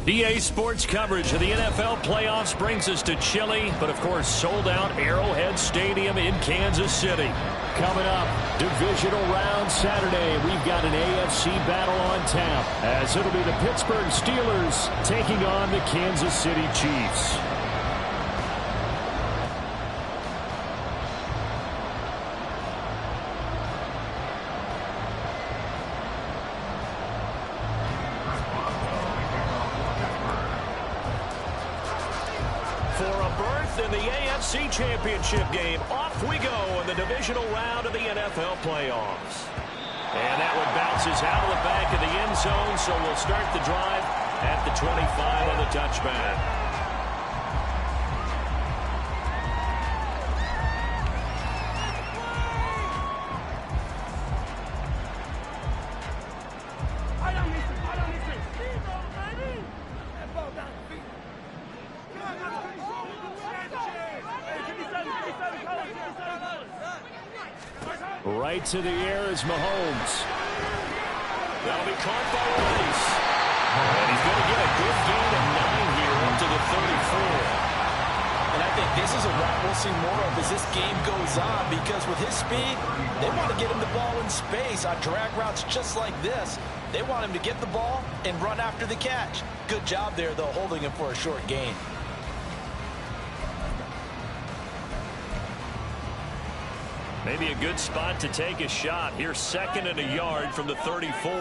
EA Sports coverage of the NFL playoffs brings us to chilly, but of course sold-out Arrowhead Stadium in Kansas City. Coming up, Divisional round Saturday, we've got an AFC battle on tap, as it'll be the Pittsburgh Steelers taking on the Kansas City Chiefs. In the AFC Championship game, off we go in the divisional round of the NFL playoffs. And that one bounces out of the back of the end zone, so we'll start the drive at the 25 on the touchback. Right to the air is Mahomes. That'll be caught by Rice. And he's going to get a good gain of 9 here up to the 34. And I think this is a route we'll see more of as this game goes on, because with his speed, they want to get him the ball in space on drag routes just like this. They want him to get the ball and run after the catch. Good job there, though, holding him for a short gain. Maybe a good spot to take a shot. Here's 2nd and a yard from the 34.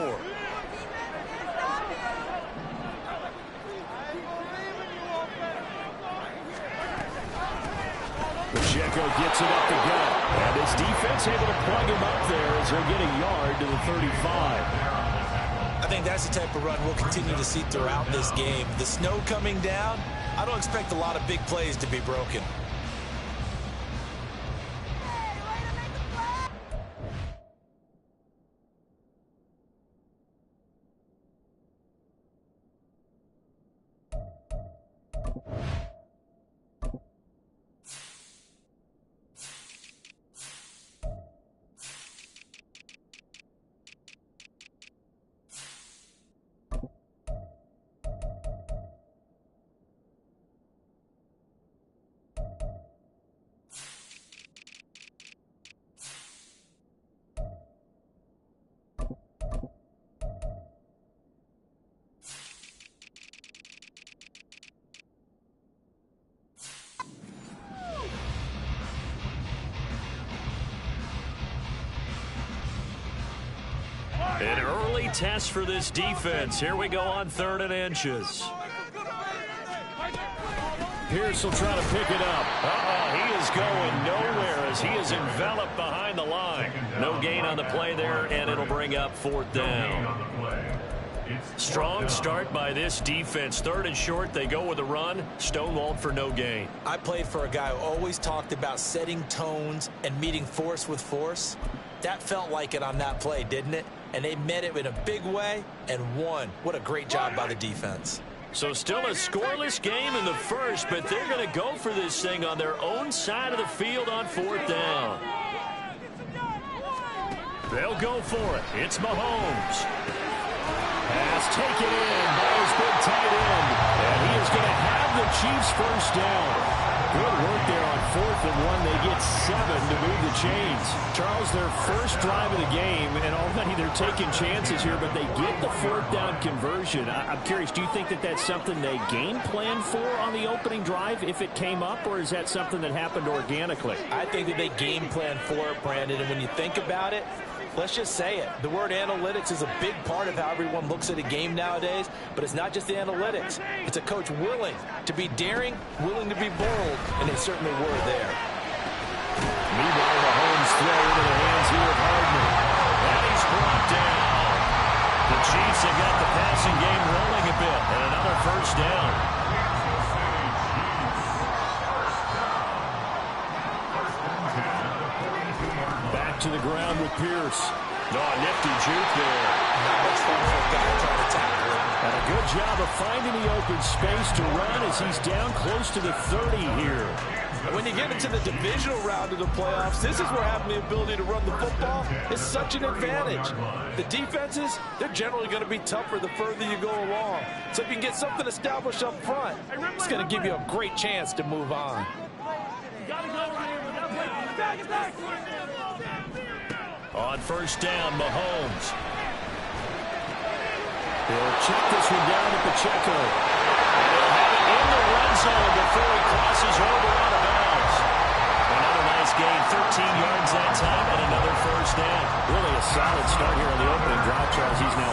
Pacheco gets it up the gut. And his defense able to plug him up there as he'll get a yard to the 35. I think that's the type of run we'll continue to see throughout this game. The snow coming down, I don't expect a lot of big plays to be broken. An early test for this defense. Here we go on 3rd and inches. Pierce will try to pick it up. He is going nowhere as he is enveloped behind the line. No gain on the play there, and it'll bring up 4th down. Strong start by this defense. 3rd and short, they go with a run. Stonewalled for no gain. I played for a guy who always talked about setting tones and meeting force with force. That felt like it on that play, didn't it? And they met it in a big way and won. What a great job by the defense. So still a scoreless game in the first, but they're going to go for this thing on their own side of the field on 4th down. They'll go for it. It's Mahomes. Pass taken in by his big tight end. And he is going to have the Chiefs first down. Good work there on 4th and 1. They get 7 to move the chains. Charles, their first drive of the game, and already they're taking chances here, but they get the 4th down conversion. I'm curious, do you think that that's something they game planned for on the opening drive if it came up, or is that something that happened organically? I think that they game planned for it, Brandon, and when you think about it, let's just say it. The word analytics is a big part of how everyone looks at a game nowadays, but it's not just the analytics. It's a coach willing to be daring, willing to be bold, and they certainly were there. Meanwhile, Mahomes throw into the hands here of Hardman. And he's brought down. The Chiefs have got the passing game rolling a bit, and another first down. To the ground with Pierce. Nifty juke there. Not much fun for a guy trying to tackle him. And a good job of finding the open space to run as he's down close to the 30 here. And when you get into the divisional round of the playoffs, this is where having the ability to run the football is such an advantage. The defenses, they're generally going to be tougher the further you go along. So if you can get something established up front, it's going to give you a great chance to move on. On first down, Mahomes. He'll check this one down to Pacheco. And he'll have it in the red zone before he crosses over out of bounds. Another nice gain, 13 yards that time, and another first down. Really a solid start here on the opening drive, Charles. He's now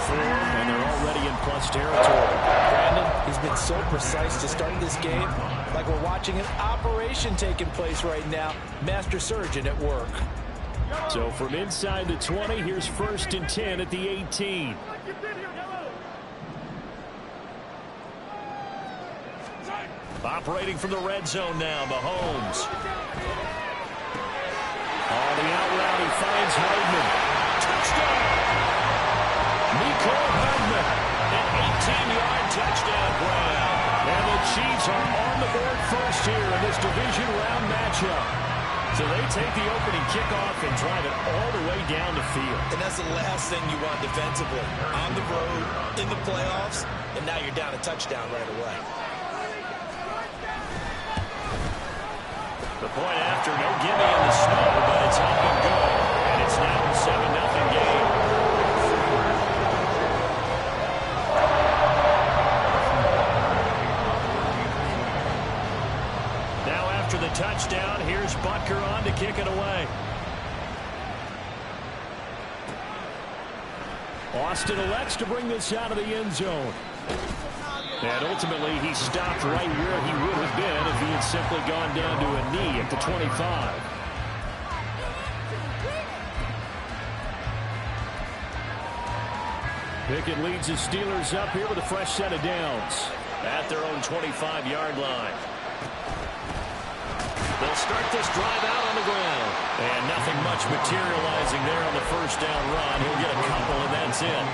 4-4, and they're already in plus territory. Brandon, he's been so precise to start this game, like we're watching an operation taking place right now. Master surgeon at work. So from inside the 20, here's first and 10 at the 18. Operating from the red zone now, Mahomes. On the out route, he finds Hardman. Touchdown! Nico Hardman, an 18-yard touchdown grab. And the Chiefs are on the board first here in this division round matchup. So they take the opening kickoff and drive it all the way down the field. And that's the last thing you want defensively. On the road, in the playoffs, and now you're down a touchdown right away. The point after, no gimme in the snow, but it's up and good. And it's now a 7-0 game. Now after the touchdown, here's Butker on to kick it away. Austin elects to bring this out of the end zone. And ultimately, he stopped right where he would have been if he had simply gone down to a knee at the 25. Pickett leads his Steelers up here with a fresh set of downs at their own 25-yard line. They'll start this drive out on the ground. And nothing much materializing there on the first down run. He'll get a couple, and that's it.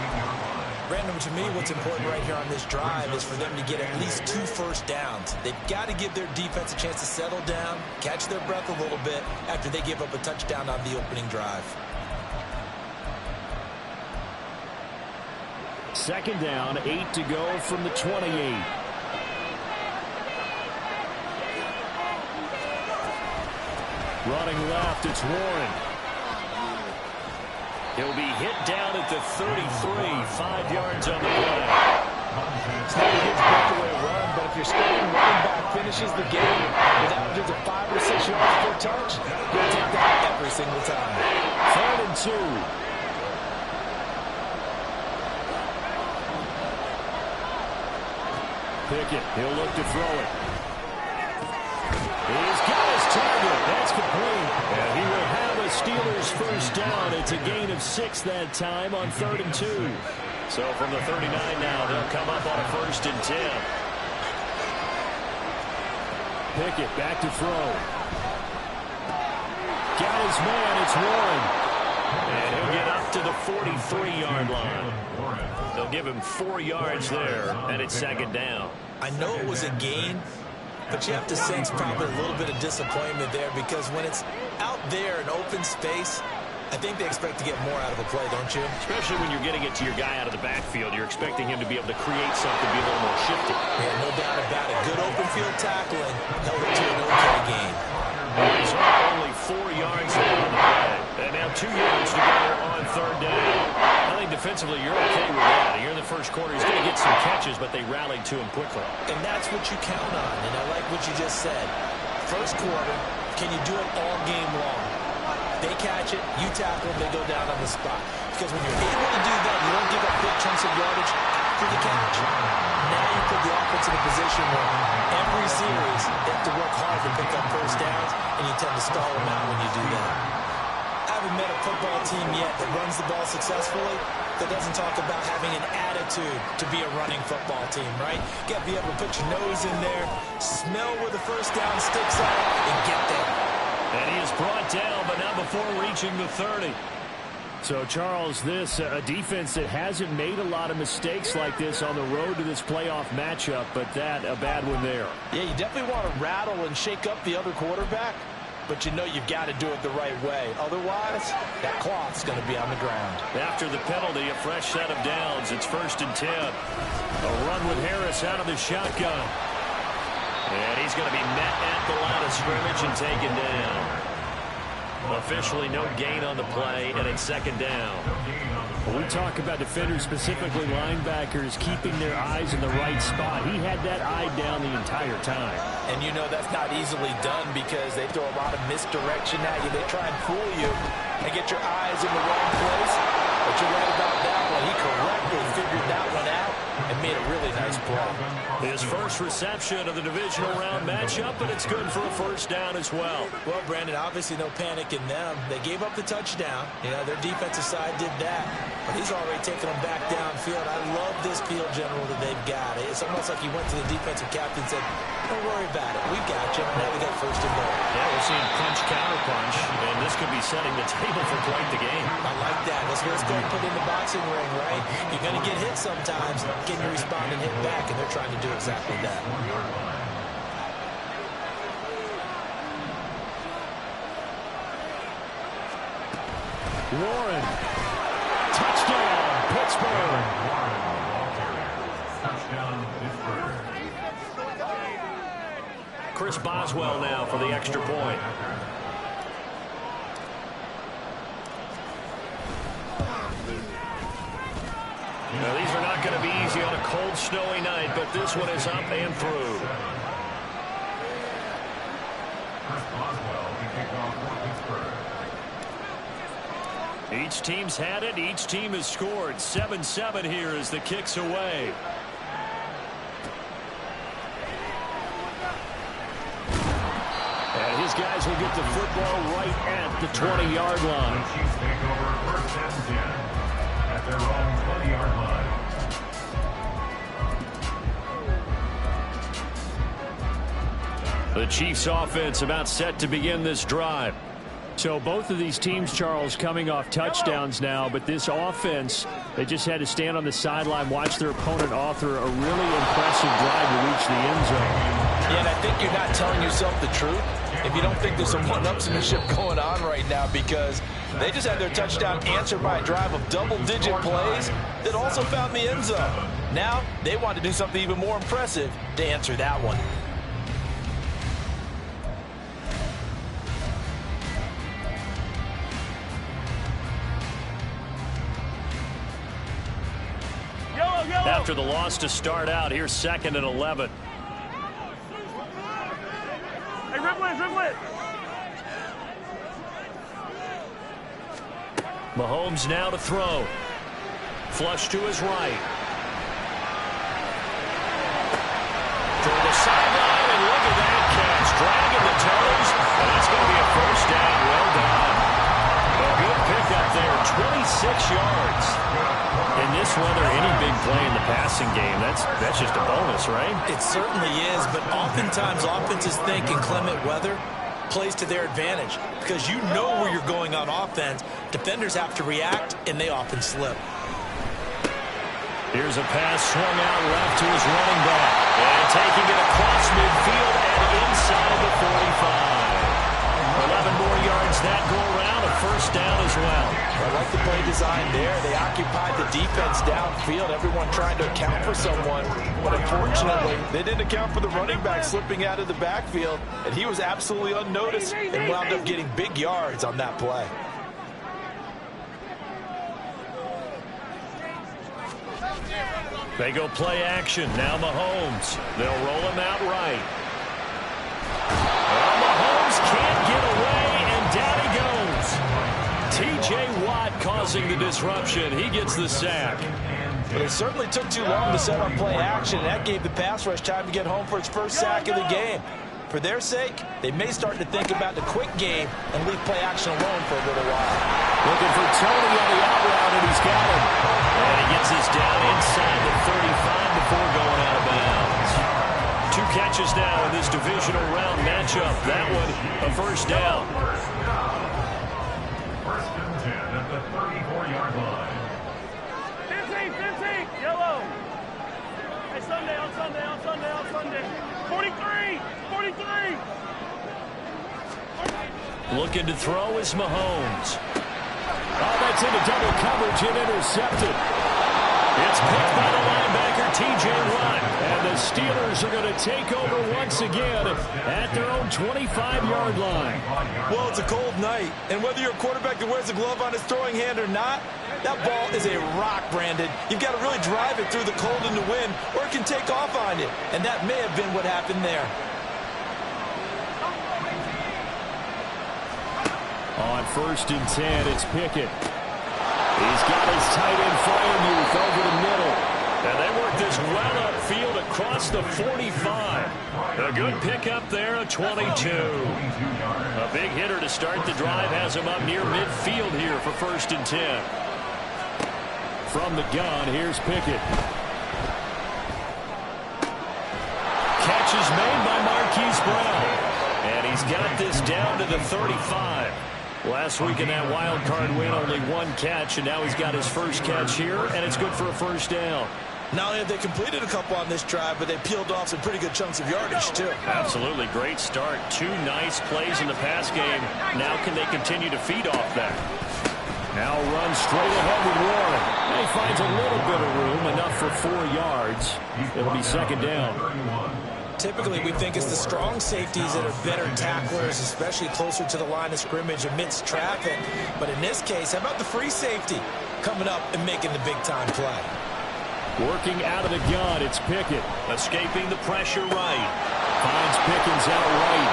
Brandon, to me, what's important right here on this drive is for them to get at least 2 first downs. They've got to give their defense a chance to settle down, catch their breath a little bit after they give up a touchdown on the opening drive. Second down, 8 to go from the 28. Running left, it's Warren. He'll be hit down at the 33, 5 yards on the play. It's not a huge breakaway run, but if your starting running back finishes the game with averages of 5 or 6 yards per touch, you'll take that every single time. 3rd and 2. Pickett, he'll look to throw it. He's got his target. That's complete. And he will have a Steelers first down. It's a gain of 6 that time on 3rd and 2. So from the 39 now, they'll come up on a 1st and 10. Pickett back to throw. Got his man. It's Warren. And he'll get up to the 43-yard line. They'll give him 4 yards there, and it's 2nd down. I know it was a gain, but you have to sense probably a little bit of disappointment there because when it's out there in open space, I think they expect to get more out of a play, don't you? Especially when you're getting it to your guy out of the backfield. You're expecting him to be able to create something, be a little more shifty. Yeah, no doubt about it. Good open field tackling held it to an okay gain. He's only 4 yards there on the play. And now 2 yards to go on 3rd down. I think defensively you're okay with that. Here in the first quarter, he's going to get some catches, but they rallied to him quickly. And that's what you count on, and I like what you just said. First quarter, can you do it all game long? They catch it, you tackle them, they go down on the spot. Because when you're able to do that, you don't give up big chunks of yardage after the catch. Now you put the offense in a position where every series they have to work hard to pick up first downs, and you tend to stall them out when you do that. I haven't met a football team yet that runs the ball successfully that doesn't talk about having an attitude to be a running football team, right? You got to be able to put your nose in there, smell where the first down sticks are, and get there. And he is brought down, but not before reaching the 30. So, Charles, this a defense that hasn't made a lot of mistakes like this on the road to this playoff matchup, but that a bad one there. Yeah, you definitely want to rattle and shake up the other quarterback, but you know you've got to do it the right way. Otherwise, that cloth's going to be on the ground. After the penalty, a fresh set of downs. It's 1st and 10. A run with Harris out of the shotgun. And he's going to be met at the line of scrimmage and taken down. Officially no gain on the play, and it's 2nd down. When we talk about defenders, specifically linebackers, keeping their eyes in the right spot. He had that eye down the entire time. And you know that's not easily done because they throw a lot of misdirection at you. They try and fool you and get your eyes in the wrong place. But you're right about that one. He correctly figured that one out and made a really nice play. His first reception of the divisional round matchup, but it's good for a 1st down as well. Well, Brandon, obviously no panic in them. They gave up the touchdown. You know, their defensive side did that. But he's already taken them back downfield. I love this field general that they've got. It's almost like he went to the defensive captain and said, don't worry about it. We've got you. Now we got 1st and goal. Yeah, we're seeing punch, counter punch, and this could be setting the table for quite the game. I like that. That's what it's going to put in the boxing ring, right? You're going to get hit sometimes. Can you respond and hit back? And they're trying to do exactly that. Warren. Touchdown, Pittsburgh. Touchdown, Pittsburgh. Chris Boswell now for the extra point. Now, these are not going to be easy on a cold, snowy night, but this one is up and through. Chris Boswell, the kickoff for Pittsburgh. Each team's had it. Each team has scored. 7-7 here as the kick's away. And his guys will get the football right at the 20-yard line. The Chiefs take over 1st and 10 at their own 20-yard line. The Chiefs offense about set to begin this drive. So both of these teams, Charles, coming off touchdowns now, but this offense, they just had to stand on the sideline, watch their opponent author a really impressive drive to reach the end zone. Yeah, and I think you're not telling yourself the truth if you don't think there's some one-upsmanship going on right now, because they just had their touchdown answered by a drive of double-digit plays that also found the end zone. Now they want to do something even more impressive to answer that one. After the loss to start out, here's 2nd and 11. Hey, dribble it. Mahomes now to throw. Flush to his right. For the sideline, and look at that catch. Dragging the toes, and that's going to be a 1st down. Well done. A good pickup there, 26 yards. In this weather, any big play in the passing game, that's just a bonus, right? It certainly is, but oftentimes offenses think inclement weather plays to their advantage because you know where you're going on offense. Defenders have to react, and they often slip. Here's a pass swung out left to his running back. And taking it across midfield and inside the 45. 11 more yards that go around, a 1st down as well. I like the play design there. They occupied the defense downfield, everyone trying to account for someone. But unfortunately, they didn't account for the running back slipping out of the backfield, and he was absolutely unnoticed and wound up getting big yards on that play. They go play action. Now Mahomes. They'll roll him out right. Well, Mahomes can't get away, and down he goes. T.J. Watt causing the disruption. He gets the sack. But it certainly took too long to set up play action, and that gave the pass rush time to get home for its first sack of the game. For their sake, they may start to think about the quick game and leave play action alone for a little while. Looking for Tony on the out route, and he's got him. And he gets us down inside the 35 before going out of bounds. 2 catches now in this divisional round matchup. That one, a 1st down. 1st and 10 at the 34-yard line. 15, yellow. Hey, Sunday, on Sunday. 43. Looking to throw is Mahomes. Oh, that's into double coverage and intercepted. It's picked by the linebacker, T.J. Watt. And the Steelers are going to take over once again at their own 25-yard line. Well, it's a cold night, and whether you're a quarterback that wears a glove on his throwing hand or not, that ball is a rock, Brandon. You've got to really drive it through the cold and the wind, or it can take off on you. And that may have been what happened there. On 1st and 10, it's Pickett. He's got his tight end Fryermuth over the middle. And they work this well upfield across the 45. A good pickup there, a 22. A big hitter to start the drive has him up near midfield here for 1st and 10. From the gun, here's Pickett. Catch is made by Marquise Brown. And he's got this down to the 35. Last week in that wild card win, only one catch, and now he's got his first catch here, and it's good for a first down. Not only have they completed a couple on this drive, but they peeled off some pretty good chunks of yardage, too. Absolutely. Great start. 2 nice plays in the pass game. Now can they continue to feed off that? Now run straight ahead with Warren. And he finds a little bit of room, enough for 4 yards. It'll be 2nd down. Typically, we think it's the strong safeties that are better tacklers, especially closer to the line of scrimmage amidst traffic. But in this case, how about the free safety coming up and making the big-time play? Working out of the gun, it's Pickett. Escaping the pressure right. Finds Pickens out right.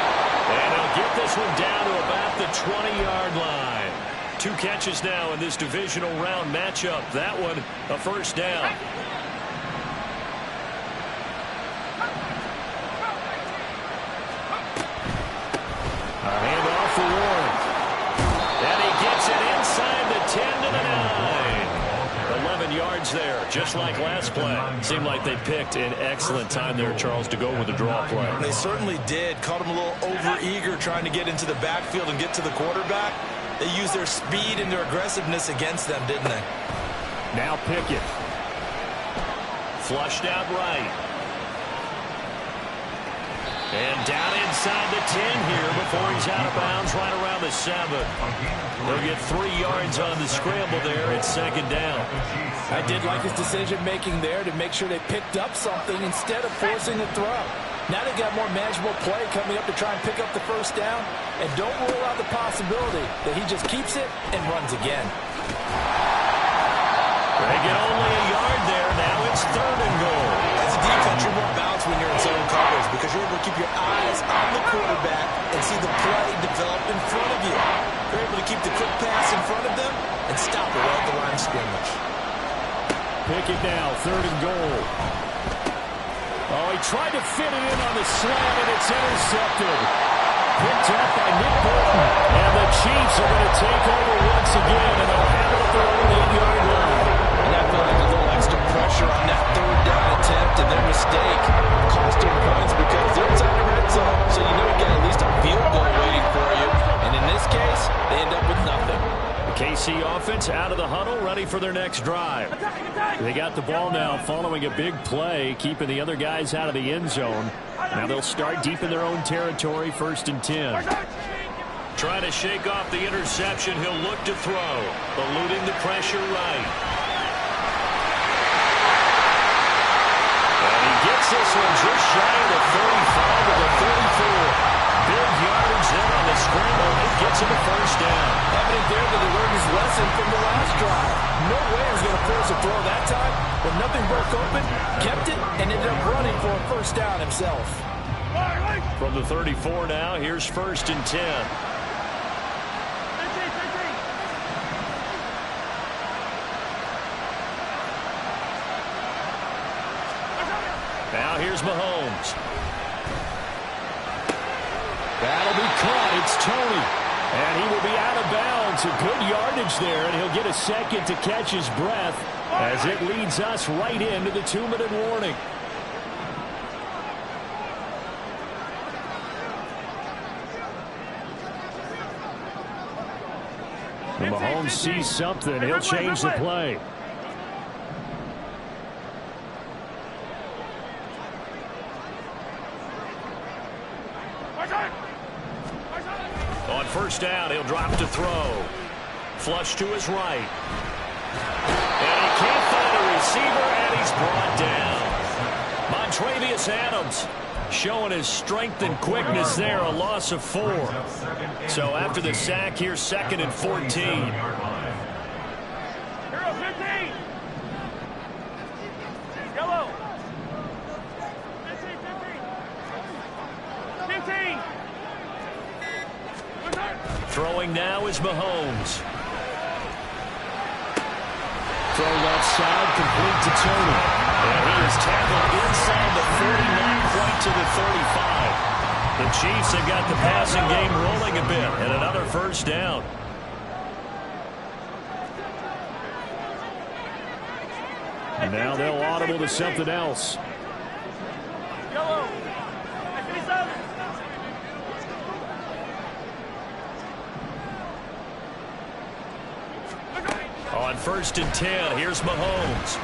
And he'll get this one down to about the 20-yard line. 2 catches now in this divisional round matchup. That one, a first down. A handoff for Warren. And he gets it inside the 10 to the 9. 11 yards there, just like last play. Seemed like they picked an excellent time there, Charles, to go with the draw play. They certainly did. Caught him a little over-eager trying to get into the backfield and get to the quarterback. They used their speed and their aggressiveness against them, didn't they? Now Pickett. Flushed out right. And down inside the 10 here before he's out of bounds right around the 7. They'll get 3 yards on the scramble there. It's 2nd down. I did like his decision-making there to make sure they picked up something instead of forcing the throw. Now they got more manageable play coming up to try and pick up the first down. And don't rule out the possibility that he just keeps it and runs again. They get only a yard there. Now it's 3rd and goal. As a defense, you're more balanced when you're in zone coverage because you're able to keep your eyes on the quarterback and see the play develop in front of you. You're able to keep the quick pass in front of them and stop it right at the line of scrimmage. Pick it now, 3rd and goal. Oh, he tried to fit it in on the slant, and it's intercepted. Picked up by Nick Bolton. And the Chiefs are going to take over once again, and they'll have it at their own 8-yard line. And I feel like a little extra pressure on that 3rd down attempt, and their mistake cost them points because they're inside the red zone. So you know you got at least a field goal waiting for you. And in this case, they end up with nothing. The KC offense out of the huddle, ready for their next drive. They got the ball now following a big play, keeping the other guys out of the end zone. Now they'll start deep in their own territory, 1st and 10. Trying to shake off the interception, he'll look to throw. Eluding the pressure right. And he gets this one just shy of the 35 to the 34. Big yardage there on the scramble. It gets him a first down. Evident there that he learned his lesson from the last drive. No way he was going to force a throw that time. When nothing broke open, kept it, and ended up running for a first down himself. From the 34 now, here's 1st and 10. Now here's Mahomes. That'll be caught. It's Tony. And he will be out of bounds. A good yardage there, and he'll get a second to catch his breath as it leads us right into the 2-minute warning. Mahomes sees something, he'll change the play. On first down, he'll drop to throw. Flush to his right. And he can't find a receiver, and he's brought down. Montravius Adams showing his strength and quickness there, a loss of 4. So after the sack, here's 2nd and 14. 15. 15. Throwing now is Mahomes. Throw left side, complete to Tony. And he is tackled inside the 40, point to the 35. The Chiefs have got the passing game rolling a bit, and another first down. And now they'll audible to something else. Yellow. 57. On 1st and 10, here's Mahomes.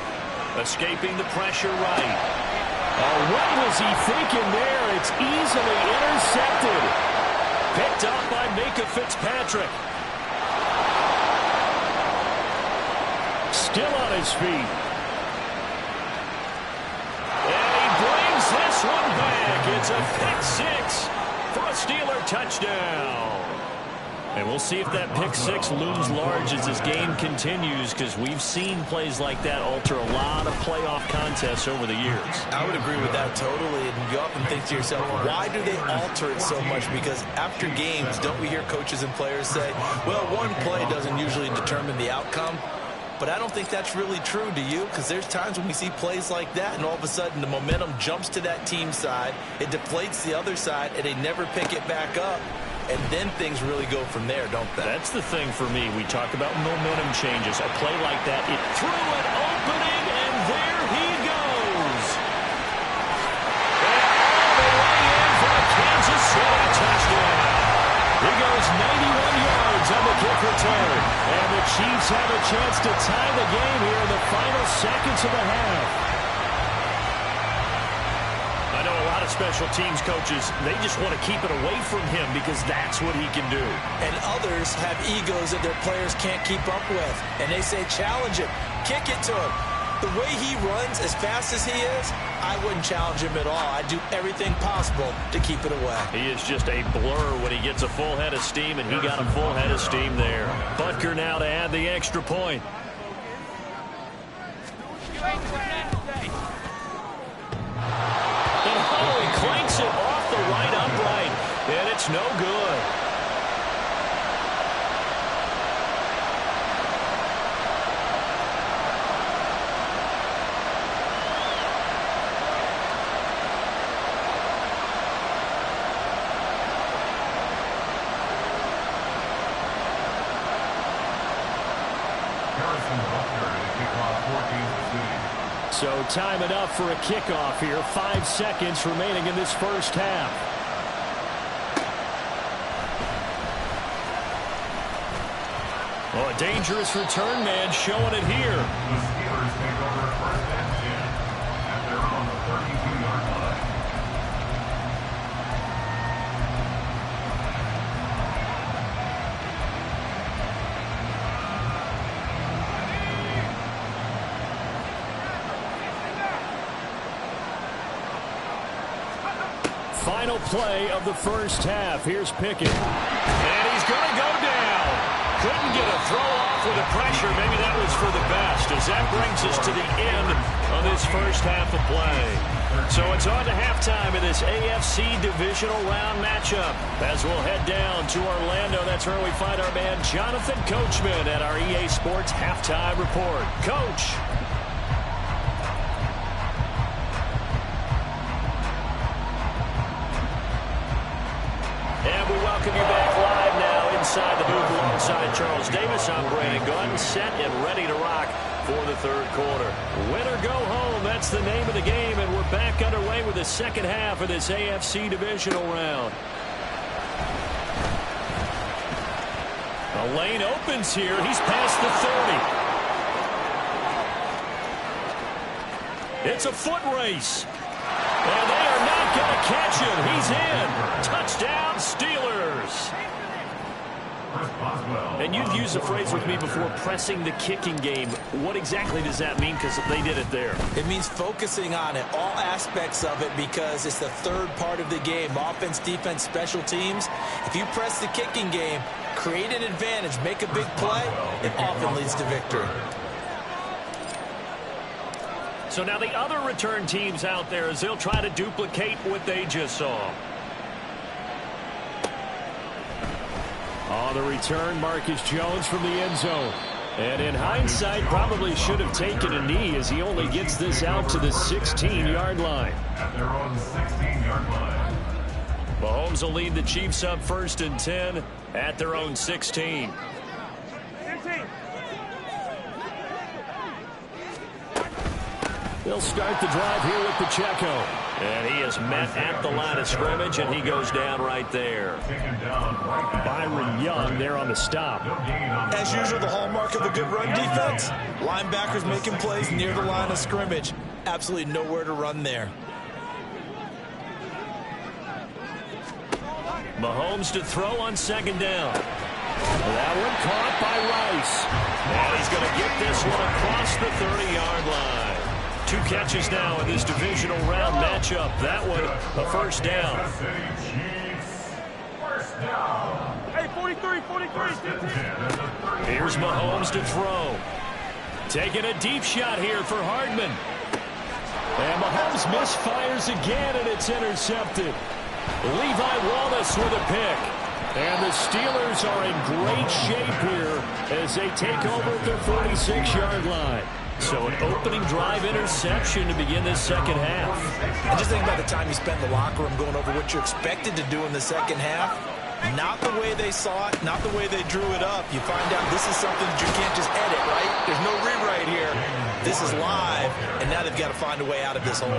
Escaping the pressure right. Oh, what was he thinking there? It's easily intercepted. Picked up by Micah Fitzpatrick. Still on his feet. And he brings this one back. It's a pick 6 for a Steeler touchdown. And we'll see if that pick 6 looms large as this game continues, because we've seen plays like that alter a lot of playoff contests over the years. I would agree with that totally. And you often think to yourself, why do they alter it so much? Because after games, don't we hear coaches and players say, well, one play doesn't usually determine the outcome? But I don't think that's really true, do you? Because there's times when we see plays like that, and all of a sudden the momentum jumps to that team side, it deflates the other side, and they never pick it back up. And then things really go from there, don't they? That's the thing for me. We talk about momentum changes. A play like that, it threw an opening, and there he goes. And all the way in for a Kansas City touchdown. He goes 91 yards on the kick return. And the Chiefs have a chance to tie the game here in the final seconds of the half. I know a lot of special teams coaches, they just want to keep it away from him because that's what he can do. And others have egos that their players can't keep up with. And they say, challenge him, kick it to him. The way he runs as fast as he is, I wouldn't challenge him at all. I'd do everything possible to keep it away. He is just a blur when he gets a full head of steam, and he got a full head of steam there. Butker now to add the extra point. Clanks it off the right upright, and it's no good. So time it up for a kickoff here. 5 seconds remaining in this first half. Oh, a dangerous return man showing it here. The Steelers take over 1st and 10 at their own 32-yard line. Final play of the first half. Here's Pickett. And he's going to go down. Couldn't get a throw off with the pressure. Maybe that was for the best, as that brings us to the end of this first half of play. So it's on to halftime in this AFC Divisional Round matchup. As we'll head down to Orlando, that's where we find our man Jonathan Coachman at our EA Sports Halftime Report. Coach. And we welcome you back live now inside the booth alongside Charles Davis. I'm Brandon Gunn, set and ready to rock for the third quarter. Win or go home, that's the name of the game, and we're back underway with the second half of this AFC Divisional Round. The lane opens here. He's past the 30. It's a foot race. And they are not going to catch him. He's in. Touchdown, Steelers. And you've used the phrase with me before, pressing the kicking game. What exactly does that mean? Because they did it there. It means focusing on it, all aspects of it, because it's the third part of the game. Offense, defense, special teams. If you press the kicking game, create an advantage, make a big play, it often leads to victory. So now the other return teams out there as they'll try to duplicate what they just saw. On the return, Marcus Jones from the end zone. And in hindsight, probably should have taken a knee as he only gets this out to the 16-yard line. At their own 16-yard line. Mahomes will lead the Chiefs up 1st and 10 at their own 16. 15. They'll start the drive here with Pacheco. And he is met at the line of scrimmage, and he goes down right there. Byron Young there on the stop. As usual, the hallmark of a good run defense, linebackers making plays near the line of scrimmage. Absolutely nowhere to run there. Mahomes to throw on 2nd down. That one caught by Rice. And he's going to get this one across the 30-yard line. 2 catches now in this divisional round matchup. That one, a 1st down. Hey, 43, 43. Here's Mahomes to throw. Taking a deep shot here for Hardman. And Mahomes misfires again, and it's intercepted. Levi Wallace with a pick. And the Steelers are in great shape here as they take over at their 46-yard line. So an opening drive interception to begin this second half. And just think about the time you spend in the locker room going over what you're expected to do in the second half. Not the way they saw it, not the way they drew it up. You find out this is something that you can't just edit, right? There's no rewrite here. This is live, and now they've got to find a way out of this hole.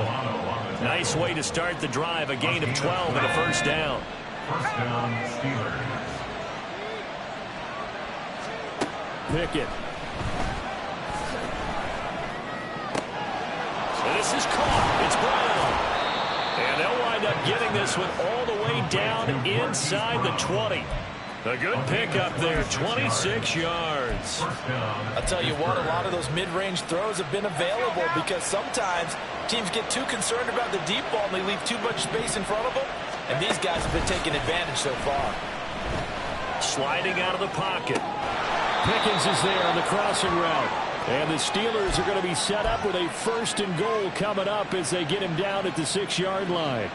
Nice way to start the drive. A gain of 12 and a 1st down. 1st down, Steelers. Pickett. This is caught. It's Brown. And they'll wind up getting this one all the way down inside the 20. A good pickup there, 26 yards. I'll tell you what, a lot of those mid-range throws have been available because sometimes teams get too concerned about the deep ball and they leave too much space in front of them. And these guys have been taking advantage so far. Sliding out of the pocket. Pickens is there on the crossing route. And the Steelers are going to be set up with a 1st and goal coming up as they get him down at the 6-yard line.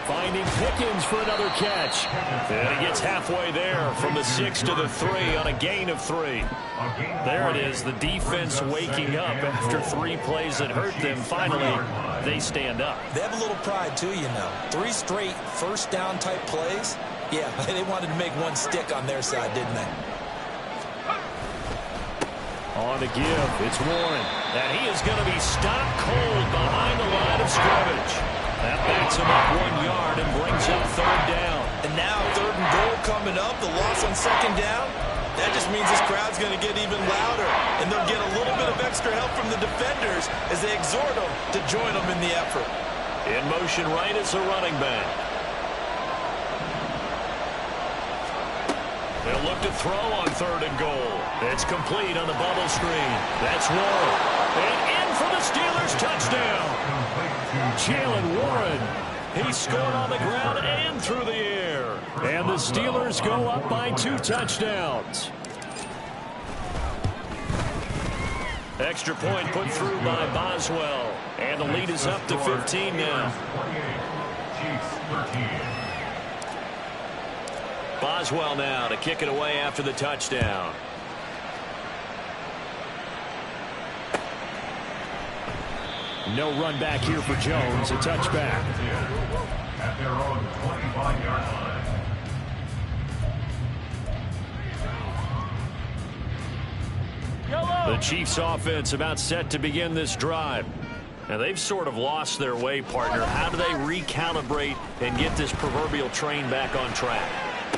Finding Pickens for another catch. And he gets halfway there from the 6 to the 3 on a gain of 3. There it is, the defense waking up after 3 plays that hurt them. Finally, they stand up. They have a little pride, too, you know. 3 straight 1st down type plays. Yeah, they wanted to make one stick on their side, didn't they? On the give, it's Warren. And he is going to be stopped cold behind the line of scrimmage. That backs him up 1 yard and brings up 3rd down. And now 3rd and goal coming up. The loss on 2nd down. That just means this crowd's going to get even louder. And they'll get a little bit of extra help from the defenders as they exhort them to join them in the effort. In motion right is a running back. They'll look to throw on 3rd and goal. It's complete on the bubble screen. That's Warren. And in for the Steelers touchdown. Jalen Warren. He scored on the ground and through the air. And the Steelers go up by 2 touchdowns. Extra point put through by Boswell. And the lead is up to 15 now. Boswell now to kick it away after the touchdown. No run back here for Jones. A touchback. At their own 25-yard line. The Chiefs offense about set to begin this drive. Now, they've sort of lost their way, partner. How do they recalibrate and get this proverbial train back on track?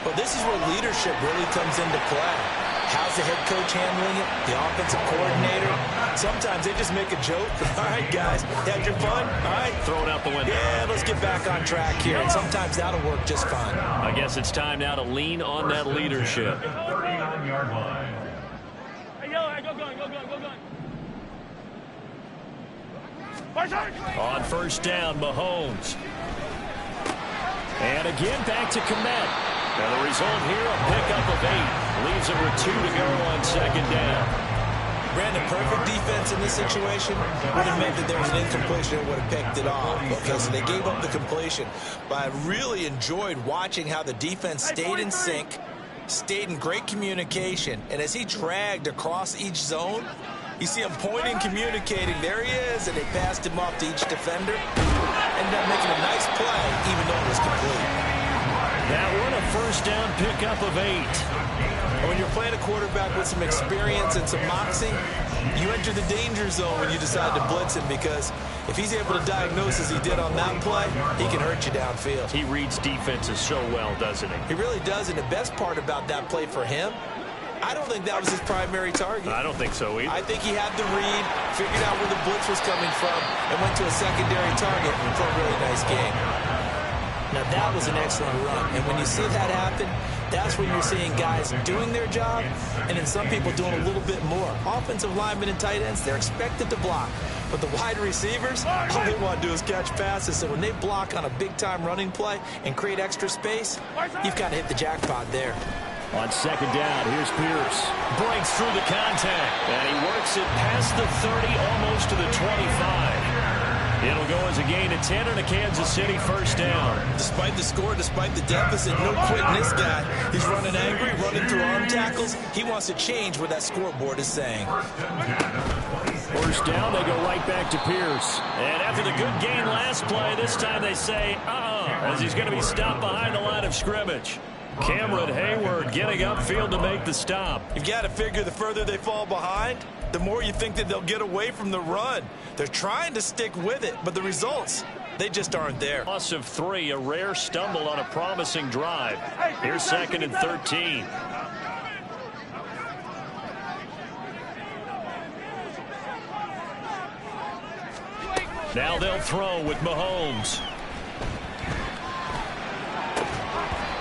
Well, this is where leadership really comes into play. How's the head coach handling it? The offensive coordinator? Sometimes they just make a joke. All right, guys, had your fun? All right. Throw it out the window. Yeah, let's get back on track here. And sometimes that'll work just fine. I guess it's time now to lean on that leadership. 39-yard line. Hey, yo, hey, go gun. On first down, Mahomes. And again, back to Komet. Now the result here, a pickup of 8. Leaves it with 2 to go on second down. Brandon, perfect defense in this situation would have meant that there was an incompletion and would have picked it off. Okay, so they gave up the completion. But I really enjoyed watching how the defense stayed in sync, stayed in great communication, and as he dragged across each zone, you see him pointing, communicating. There he is, and they passed him off to each defender. Ended up making a nice play, even though it was complete. That one, a first down pickup of 8. When you're playing a quarterback with some experience and some moxie, you enter the danger zone when you decide to blitz him, because if he's able to diagnose as he did on that play, he can hurt you downfield. He reads defenses so well, doesn't he? He really does, and the best part about that play for him, I don't think that was his primary target. I don't think so either. I think he had the read, figured out where the blitz was coming from, and went to a secondary target for a really nice game. Now, that was an excellent run, and when you see that happen, that's when you're seeing guys doing their job, and then some people doing a little bit more. Offensive linemen and tight ends, they're expected to block. But the wide receivers, all they want to do is catch passes. So when they block on a big-time running play and create extra space, you've got to hit the jackpot there. On second down, here's Pierce. Breaks through the contact, and he works it past the 30, almost to the 25. It'll go as a gain of 10 and a Kansas City first down. Despite the score, despite the deficit, no quitting this guy. He's running angry, running through arm tackles. He wants to change what that scoreboard is saying. First down, they go right back to Pierce. And after the good gain last play, this time they say, as he's going to be stopped behind the line of scrimmage. Cameron Hayward getting upfield to make the stop. You've got to figure the further they fall behind, the more you think that they'll get away from the run. They're trying to stick with it, but the results, they just aren't there. Loss of 3, a rare stumble on a promising drive. Here's second and 13. Now they'll throw with Mahomes.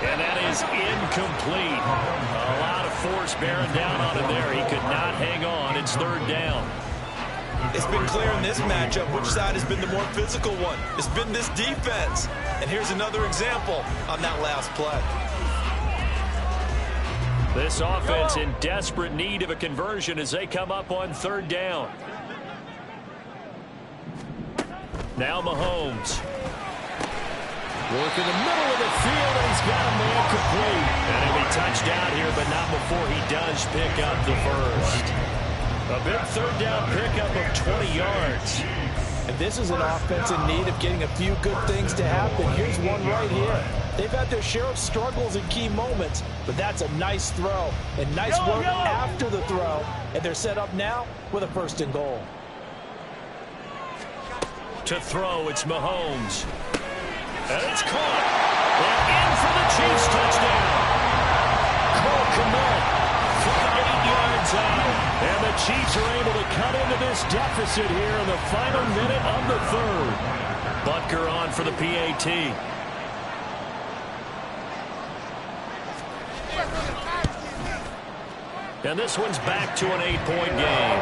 And that is incomplete. A lot of force bearing down on him there. He could not hang on. It's third down. It's been clear in this matchup which side has been the more physical one. It's been this defense. And here's another example on that last play. This offense in desperate need of a conversion as they come up on third down. Now Mahomes. Work in the middle of the field, and he's got a man complete. And he'll be touched down here, but not before he does pick up the first. A big third down pickup of 20 yards. And this is an offense in need of getting a few good things to happen. Here's one right here. They've had their share of struggles in key moments, but that's a nice throw and nice work after the throw. And they're set up now with a first and goal. To throw, it's Mahomes. And it's caught. And in for the Chiefs touchdown. Cole Kmet from 8 yards out. And the Chiefs are able to cut into this deficit here in the final minute of the third. Butker on for the PAT. And this one's back to an 8-point game.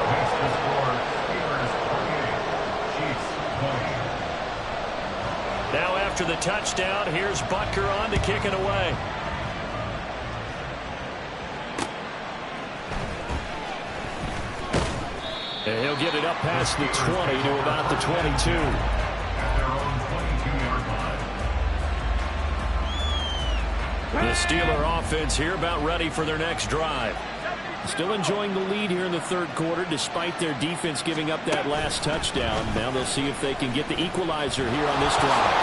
Next to score, Steelers 48, Chiefs 20. Now after the touchdown, here's Butker on to kick it away. And he'll get it up past the 20 to about the 22. At their own 22-yard line. The Steeler offense here about ready for their next drive. Still enjoying the lead here in the third quarter despite their defense giving up that last touchdown. Now they'll see if they can get the equalizer here on this drive.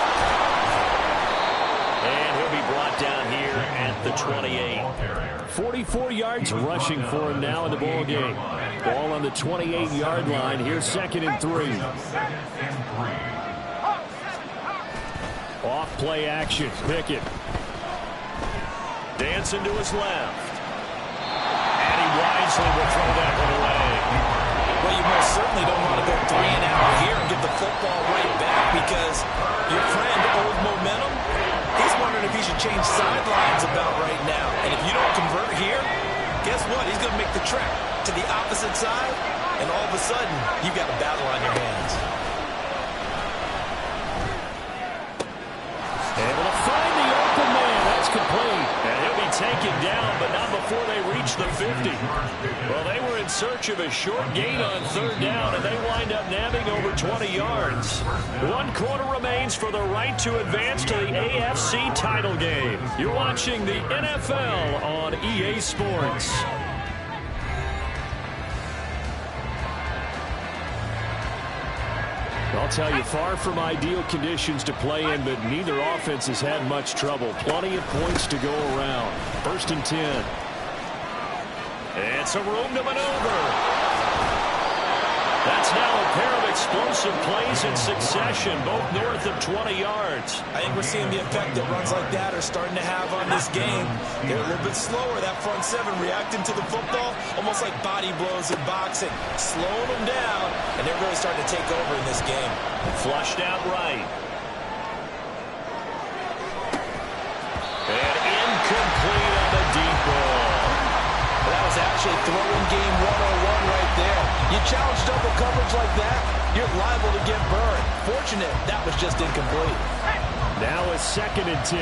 And he'll be brought down here at at the 28. 44 yards rushing for him now in the ball game. Ball on the 28-yard line. Here's 2nd and 3. Off play action. Pickett. Dancing to his left. And he wisely will throw that one away. Well, you most certainly don't want to go 3 and out here and get the football right back because your friend, Old Momentum, he's wondering if he should change sidelines about right now. And if you don't convert here, guess what? He's going to make the trek to the opposite side, and all of a sudden, you've got a battle on your hands. Able to find the open man. That's complete. And he'll be taken down, but not before they reach the 50. Well, they were in search of a short gain on 3rd down, and they wind up nabbing over 20 yards. 1 quarter remains for the right to advance to the AFC title game. You're watching the NFL on EA Sports. I'll tell you, far from ideal conditions to play in, but neither offense has had much trouble. Plenty of points to go around. 1st and 10. It's a room to maneuver. That's now a pair of explosive plays in succession, both north of 20 yards. I think we're seeing the effect that runs like that are starting to have on this game. They're a little bit slower, that front 7 reacting to the football, almost like body blows in boxing, slowing them down, and they're really starting to take over in this game. Flushed out right. And incomplete on the deep ball. That was actually throwing game 101 right there. You challenge double coverage like that, you're liable to get burned. Fortunate that was just incomplete. Now it's 2nd and 10.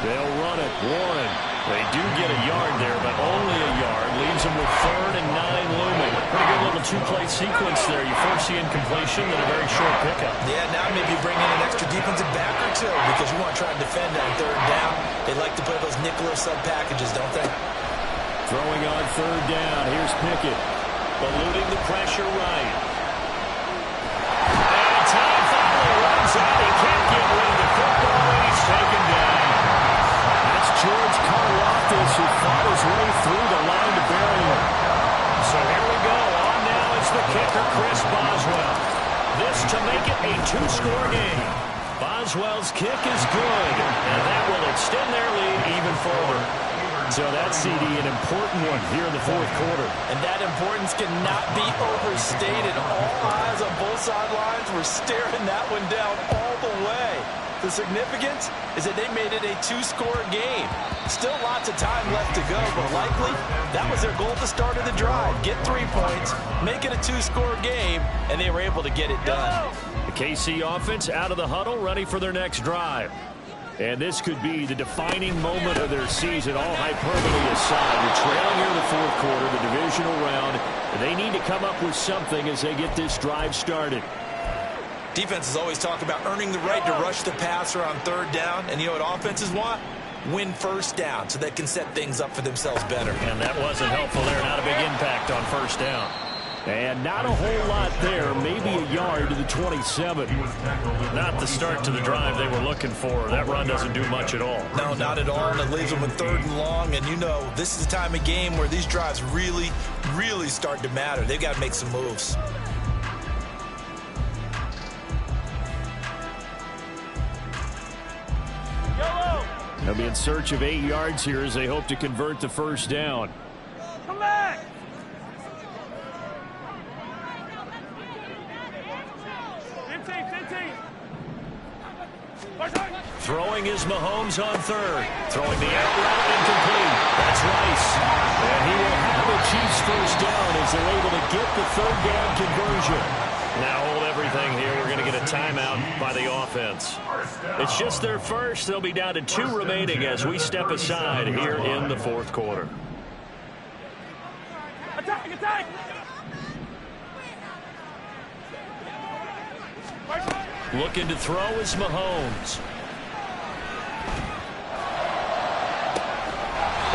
They'll run it. Warren. They do get a yard there, but only a yard. Leaves them with 3rd and 9 looming. Pretty good little 2-play sequence there. You first see incompletion, then a very short pickup. Yeah, now maybe bring in an extra defensive back or two because you want to try and defend on 3rd down. They like to play those nickel or sub packages, don't they? Throwing on 3rd down. Here's Pickett. Eluding the pressure right. And time finally runs out. He can't get rid of the football, and he's taken down. That's George Karlaftis, who fought his way through the line to bury him. So here we go. On now is the kicker, Chris Boswell. This to make it a 2-score game. Boswell's kick is good, and that will extend their lead even further. So that CD, an important one here in the 4th quarter. And that importance cannot be overstated. All eyes on both sidelines were staring that one down all the way. The significance is that they made it a 2-score game. Still lots of time left to go, but likely that was their goal at the start of the drive. Get 3 points, make it a 2-score game, and they were able to get it done. The KC offense out of the huddle, ready for their next drive. And this could be the defining moment of their season, all hyperbole aside. You're trailing here in the 4th quarter, the divisional round. They need to come up with something as they get this drive started. Defenses always talk about earning the right to rush the passer on 3rd down. And you know what offenses want? Win 1st down so they can set things up for themselves better. And that wasn't helpful there. Not a big impact on 1st down. And not a whole lot there. Maybe a yard to the 27. Not the start to the drive they were looking for. That run doesn't do much at all. No, not at all. And it leaves them with 3rd and long. And you know, this is the time of game where these drives really, really start to matter. They've got to make some moves. They'll be in search of 8 yards here as they hope to convert the 1st down. Come back! Throwing is Mahomes on 3rd. Throwing the out route incomplete. That's Rice. And he will have the Chiefs 1st down as they're able to get the 3rd down conversion. Now hold everything here. We're going to get a timeout by the offense. It's just their first. They'll be down to 2 remaining as we step aside here in the 4th quarter. Attack! Attack! Looking to throw is Mahomes.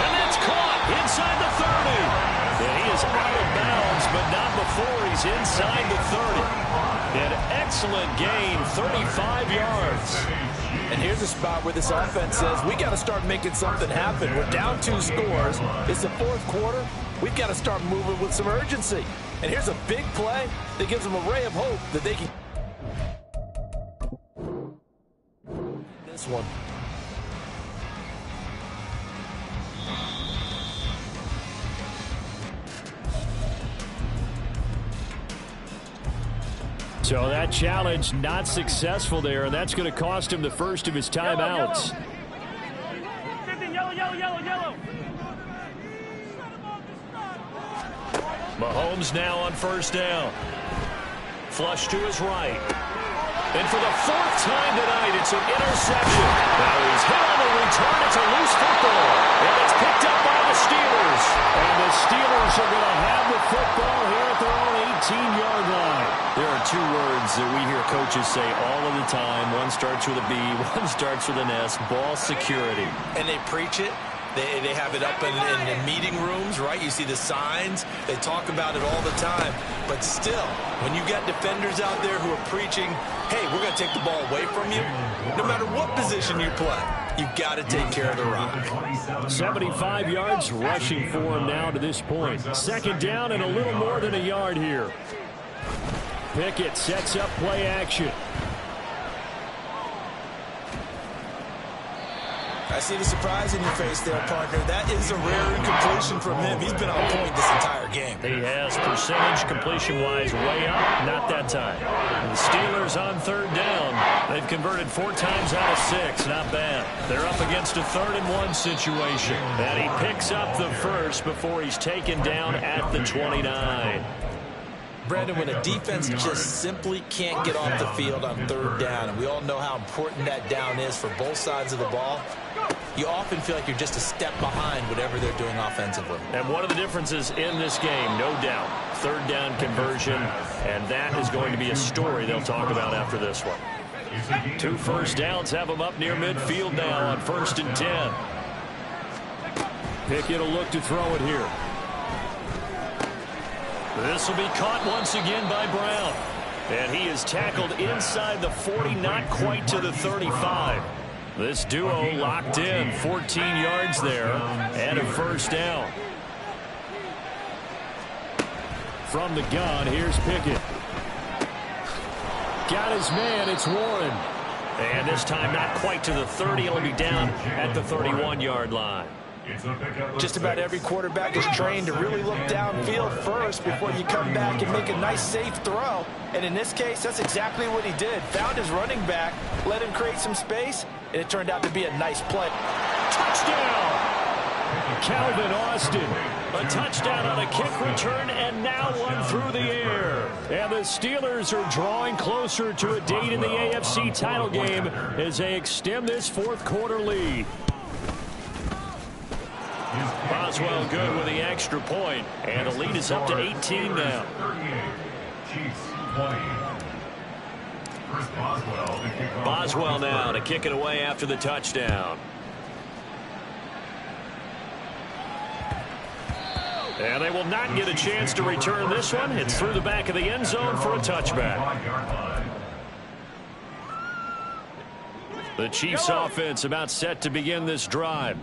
And that's caught inside the 30. And he is out of bounds, but not before he's inside the 30. An excellent gain, 35 yards. And here's a spot where this offense says, we got to start making something happen. We're down 2 scores. It's the fourth quarter. We've got to start moving with some urgency. And here's a big play that gives them a ray of hope that they can. This one. So that challenge not successful there, and that's going to cost him the first of his timeouts. Yellow. Mahomes now on first down. Flush to his right. And for the 4th time tonight, it's an interception. Now he's hit on the return. It's a loose football. And it's picked up by the Steelers. And the Steelers are going to have the football here at their own 18-yard line. There are 2 words that we hear coaches say all of the time. One starts with a B, one starts with an S. Ball security. And they preach it. They have it up in meeting rooms, right? You see the signs. They talk about it all the time. But still, when you got defenders out there who are preaching, hey, we're going to take the ball away from you, no matter what position you play, you've got to take care of the rock. 75 yards rushing for him now to this point. 2nd down and a little more than a yard here. Pickett sets up play action. I see the surprise in your face there, partner. That is a rare incompletion from him. He's been on point this entire game. He has percentage completion-wise way up. Not that time. And the Steelers on 3rd down. They've converted 4 times out of 6. Not bad. They're up against a 3rd and 1 situation. And he picks up the first before he's taken down at the 29. Brandon, when a defense just simply can't get off the field on 3rd down, and we all know how important that down is for both sides of the ball, you often feel like you're just a step behind whatever they're doing offensively. And one of the differences in this game, no doubt, 3rd down conversion, and that is going to be a story they'll talk about after this one. 2 first downs have them up near midfield now on 1st and 10. Pickett will look to throw it here. This will be caught once again by Brown. And he is tackled inside the 40, not quite to the 35. This duo locked in, 14 yards there, and a 1st down. From the gun, here's Pickett. Got his man, it's Warren. And this time not quite to the 30, he'll be down at the 31-yard line. Just about every quarterback is trained to really look downfield first before you come back and make a nice, safe throw. And in this case, that's exactly what he did. Found his running back, let him create some space, and it turned out to be a nice play. Touchdown! Calvin Austin. A touchdown on a kick return, and now one through the air. And the Steelers are drawing closer to a date in the AFC title game as they extend this 4th quarter lead. Boswell good with the extra point, and the lead is up to 18 now. Boswell now to kick it away after the touchdown. And they will not get a chance to return this one. It's through the back of the end zone for a touchback. The Chiefs offense about set to begin this drive.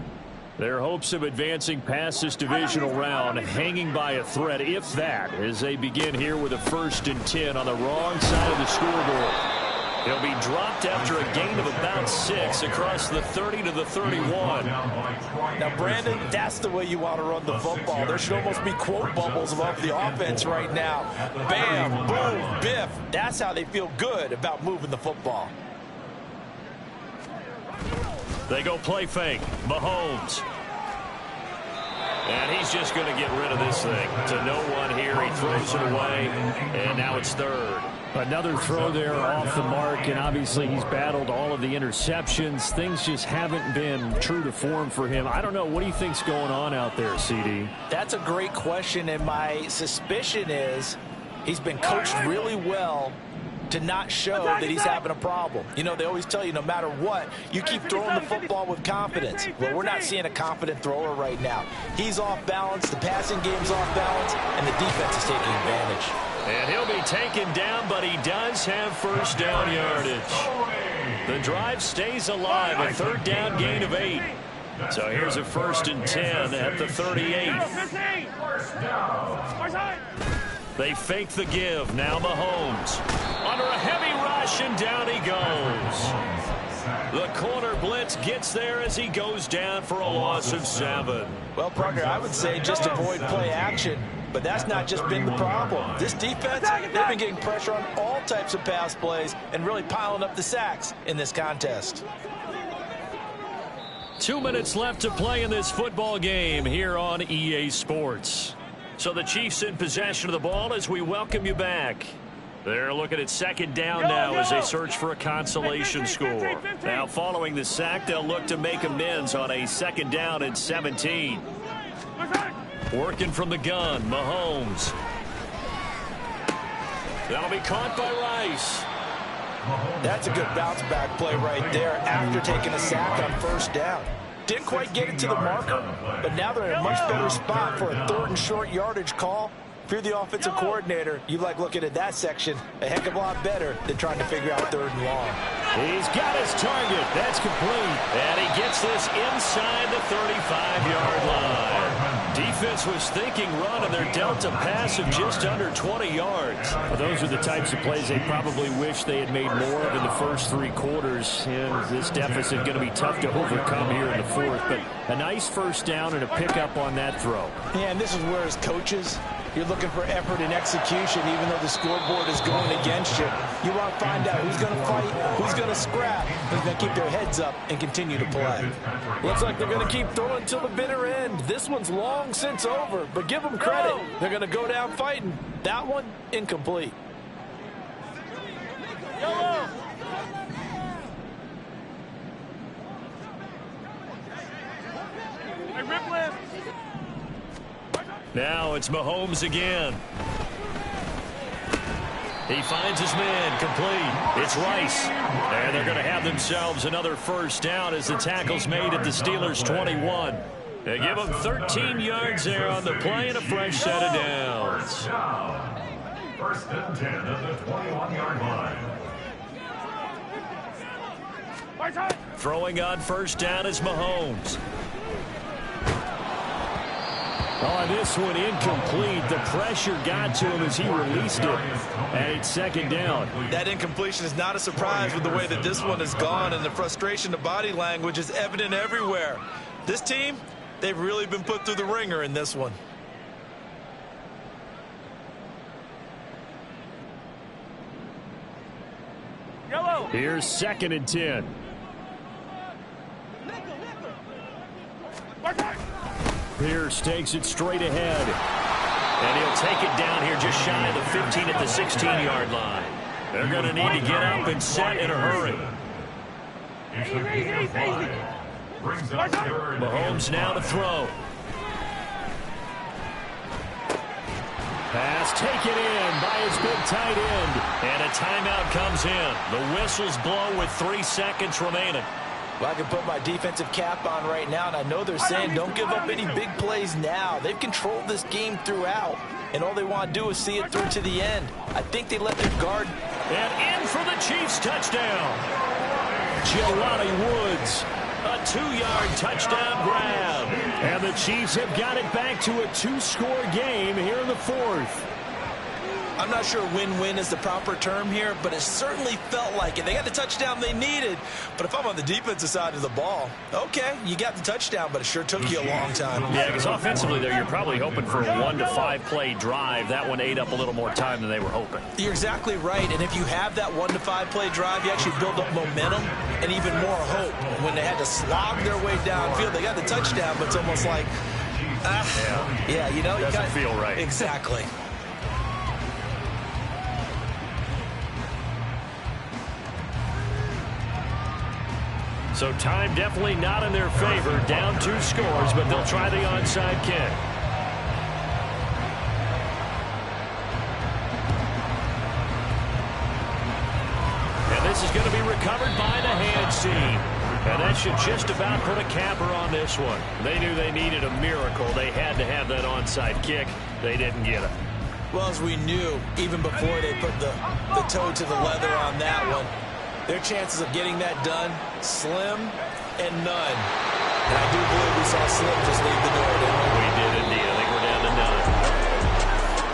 Their hopes of advancing past this divisional round hanging by a thread, if that, as they begin here with a 1st and 10 on the wrong side of the scoreboard. He'll be dropped after a gain of about 6 across the 30 to the 31. Now, Brandon, that's the way you want to run the football. There should almost be quote bubbles above the offense right now. Bam, boom, biff. That's how they feel good about moving the football. They go play fake. Mahomes. And he's just going to get rid of this thing. To no one here. He throws it away. And now it's 3rd. Another throw there off the mark. And obviously he's battled all of the interceptions. Things just haven't been true to form for him. I don't know. What do you think's going on out there, CD? That's a great question. And my suspicion is he's been coached really well to not show that he's having a problem. You know, they always tell you no matter what, you keep throwing the football with confidence. Well, we're not seeing a confident thrower right now. He's off balance, the passing game's off balance, and the defense is taking advantage. And he'll be taken down, but he does have first down yardage. The drive stays alive, a third down gain of 8. So here's a 1st and 10 at the 38. They fake the give. Now Mahomes under a heavy rush, and down he goes. The corner blitz gets there as he goes down for a loss of 7. Well, partner, I would say just avoid play action. But that's not just been the problem. This defense, they've been getting pressure on all types of pass plays and really piling up the sacks in this contest. 2 minutes left to play in this football game here on EA Sports. So the Chiefs in possession of the ball as we welcome you back. They're looking at 2nd down now as they search for a consolation score. Now following the sack, they'll look to make amends on a 2nd down and 17. Working from the gun, Mahomes. That'll be caught by Rice. That's a good bounce back play right there after taking a sack on 1st down. Didn't quite get it to the marker, but now they're in a much better spot for a 3rd and short yardage call. If you're the offensive coordinator, you like looking at that section a heck of a lot better than trying to figure out 3rd and long. He's got his target. That's complete. And he gets this inside the 35-yard line. Defense was thinking run, and they're dealt a pass of just under 20 yards. Well, those are the types of plays they probably wish they had made more of in the first 3 quarters. And this deficit going to be tough to overcome here in the 4th. But a nice 1st down and a pickup on that throw. Yeah, and this is where, as coaches, you're looking for effort and execution, even though the scoreboard is going against you. You want to find out who's going to fight, who's going to scrap, who's going to keep their heads up and continue to play. Looks like they're going to keep throwing till the bitter end. This one's long since over, but give them credit. They're going to go down fighting. That one, incomplete. Yellow. Hey, rip lift. Now it's Mahomes again. He finds his man, complete. It's Rice. And they're going to have themselves another 1st down as the tackle's made at the Steelers' 21. They give them 13 yards there on the play and a fresh set of downs. 1st and 10 at the 21-yard line. Throwing on 1st down is Mahomes. Oh, this one incomplete. The pressure got to him as he released it. And it's 2nd down. That incompletion is not a surprise with the way that this one has gone, and the frustration of body language is evident everywhere. This team, they've really been put through the ringer in this one. Yellow. Here's 2nd and 10. Pierce takes it straight ahead. And he'll take it down here just shy of the 15 at the 16-yard line. They're going to need to get up and set in a hurry. Mahomes now to throw. Pass taken in by his big tight end. And a timeout comes in. The whistles blow with 3 seconds remaining. Well, I can put my defensive cap on right now, and I know they're saying don't give up any big plays now. They've controlled this game throughout, and all they want to do is see it through to the end. I think they let their guard. And in for the Chiefs touchdown. Jelani Woods, a 2-yard touchdown grab. And the Chiefs have got it back to a 2-score game here in the 4th. I'm not sure win-win is the proper term here, but it certainly felt like it. They got the touchdown they needed, but if I'm on the defensive side of the ball, okay, you got the touchdown, but it sure took you a long time. Yeah, because offensively there, you're probably hoping for a 1 to 5 play drive. That one ate up a little more time than they were hoping. You're exactly right, and if you have that 1 to 5 play drive, you actually build up momentum and even more hope. When they had to slog their way downfield, they got the touchdown, but it's almost like, yeah, you know, doesn't feel right. Exactly. So time definitely not in their favor. Down 2 scores, but they'll try the onside kick. And this is going to be recovered by the hands team. And that should just about put a capper on this one. They knew they needed a miracle. They had to have that onside kick. They didn't get it. Well, as we knew, even before they put the toe to the leather on that one, their chances of getting that done, slim and none. And I do believe we saw Slim just leave the door, didn't we? We did indeed. I think we're down to none.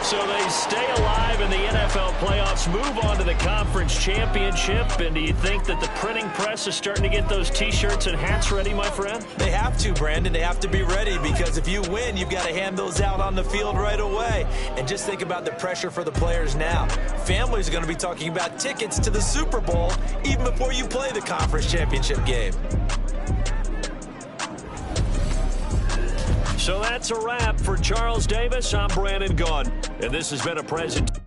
So they stay alive in the NFL playoffs, move on to the conference championship. And do you think that the printing press is starting to get those T-shirts and hats ready, my friend? They have to, Brandon. They have to be ready because if you win, you've got to hand those out on the field right away. And just think about the pressure for the players now. Families are going to be talking about tickets to the Super Bowl even before you play the conference championship game. So that's a wrap for Charles Davis. I'm Brandon Gaudin, and this has been a present.